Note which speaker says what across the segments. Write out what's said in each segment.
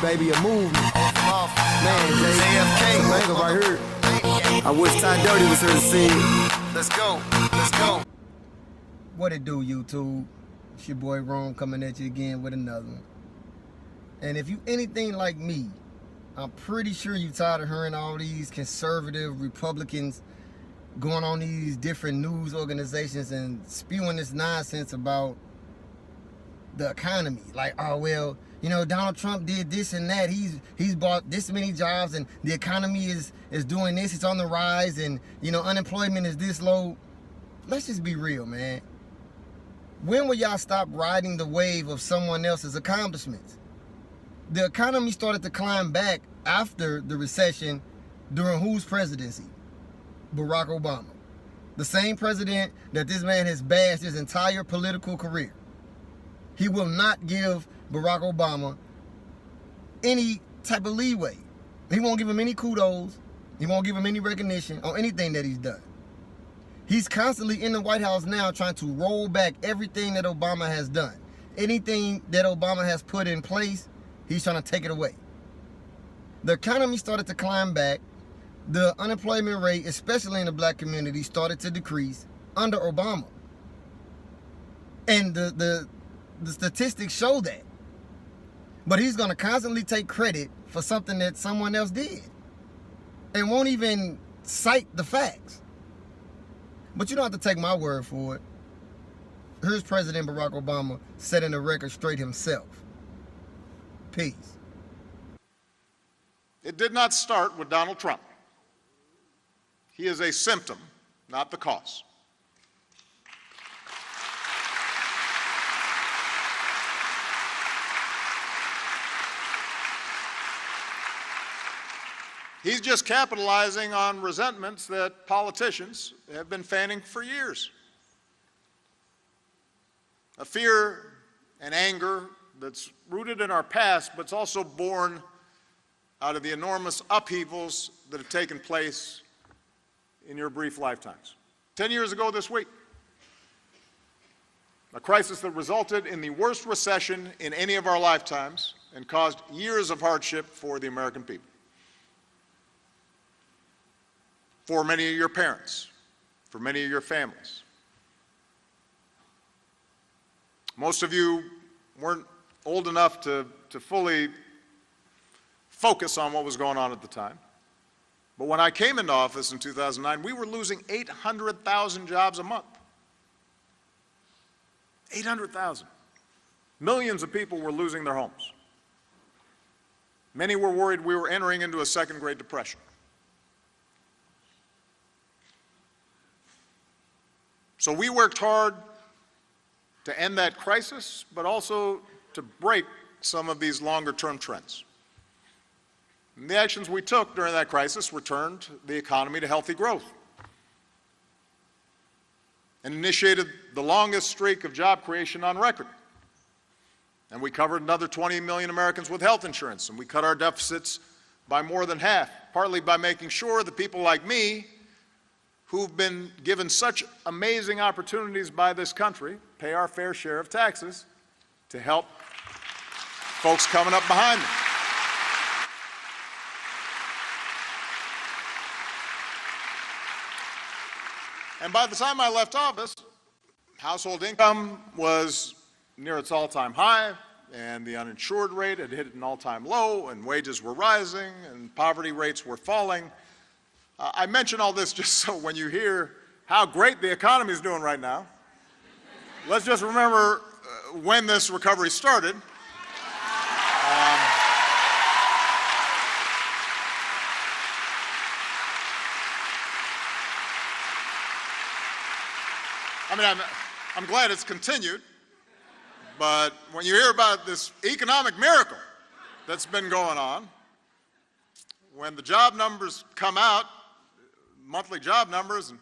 Speaker 1: maybe a movie. Man, JFK, man, right here. I wish Ty Dirty was here to see it. Let's go, let's go. What it do, YouTube? It's your boy Rome coming at you again with another one. And if you anything like me, I'm pretty sure you're tired of hearing all these conservative Republicans going on these different news organizations and spewing this nonsense about the economy. Like, oh, well, you know, Donald Trump did this and that. He's bought this many jobs and the economy is doing this. It's on the rise and, you know, unemployment is this low. Let's just be real, man. When will y'all stop riding the wave of someone else's accomplishments? The economy started to climb back after the recession during whose presidency? Barack Obama. The same president that this man has bashed his entire political career. He will not give Barack Obama any type of leeway. He won't give him any kudos. He won't give him any recognition on anything that he's done. He's constantly in the White House now trying to roll back everything that Obama has done. Anything that Obama has put in place, he's trying to take it away. The economy started to climb back. The unemployment rate, especially in the black community, started to decrease under Obama. And the statistics show that. But he's going to constantly take credit for something that someone else did and won't even cite the facts. But you don't have to take my word for it. Here's President Barack Obama setting the record straight himself. Peace.
Speaker 2: It did not start with Donald Trump. He is a symptom, not the cause. He's just capitalizing on resentments that politicians have been fanning for years. A fear and anger that's rooted in our past, but it's also born out of the enormous upheavals that have taken place in your brief lifetimes. 10 years ago this week, a crisis that resulted in the worst recession in any of our lifetimes and caused years of hardship for the American people. For many of your parents, for many of your families. Most of you weren't old enough to fully focus on what was going on at the time. But when I came into office in 2009, we were losing 800,000 jobs a month. 800,000. Millions of people were losing their homes. Many were worried we were entering into a second Great Depression. So we worked hard to end that crisis, but also to break some of these longer-term trends. And the actions we took during that crisis returned the economy to healthy growth and initiated the longest streak of job creation on record. And we covered another 20 million Americans with health insurance, and we cut our deficits by more than half, partly by making sure that people like me, who've been given such amazing opportunities by this country, pay our fair share of taxes to help folks coming up behind them. And by the time I left office, household income was near its all-time high, and the uninsured rate had hit an all-time low, and wages were rising, and poverty rates were falling. I mention all this just so when you hear how great the economy is doing right now, let's just remember when this recovery started. I mean, I'm glad it's continued, but when you hear about this economic miracle that's been going on, when the job numbers come out, monthly job numbers, and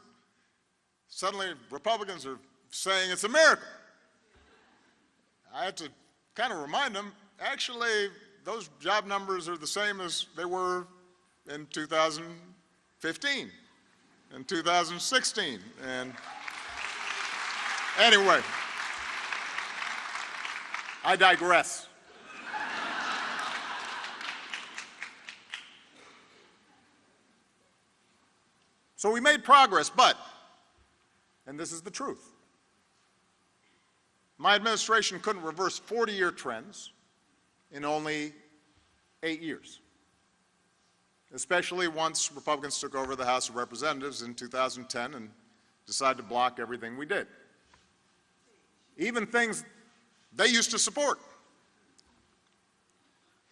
Speaker 2: suddenly Republicans are saying it's a miracle. I have to kind of remind them, actually, those job numbers are the same as they were in 2015, and 2016, and anyway, I digress. So we made progress, but, and this is the truth, my administration couldn't reverse 40-year trends in only 8 years, especially once Republicans took over the House of Representatives in 2010 and decided to block everything we did. Even things they used to support.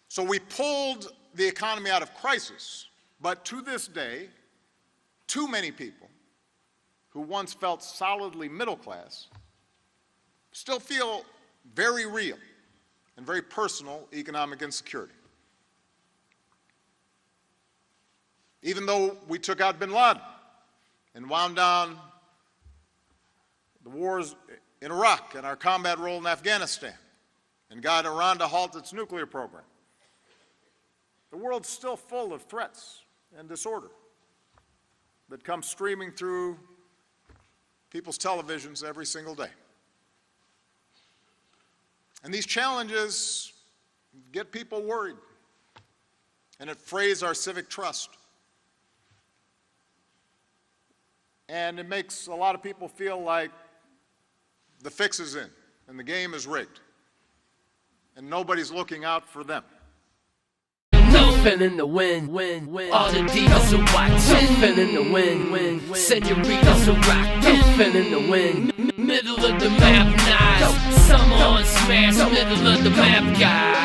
Speaker 2: So we pulled the economy out of crisis, but to this day, too many people who once felt solidly middle class still feel very real and very personal economic insecurity. Even though we took out bin Laden and wound down the wars in Iraq and our combat role in Afghanistan and got Iran to halt its nuclear program, the world's still full of threats and disorder that come streaming through people's televisions every single day. And these challenges get people worried, and it frays our civic trust. And it makes a lot of people feel like the fix is in and the game is rigged, and nobody's looking out for them.
Speaker 3: In the wind, all the divas are watch. Dolphin in the wind, senoritas are rock. Dolphin in the wind, middle of the map, nice. Summer on smash, middle of the map, guys.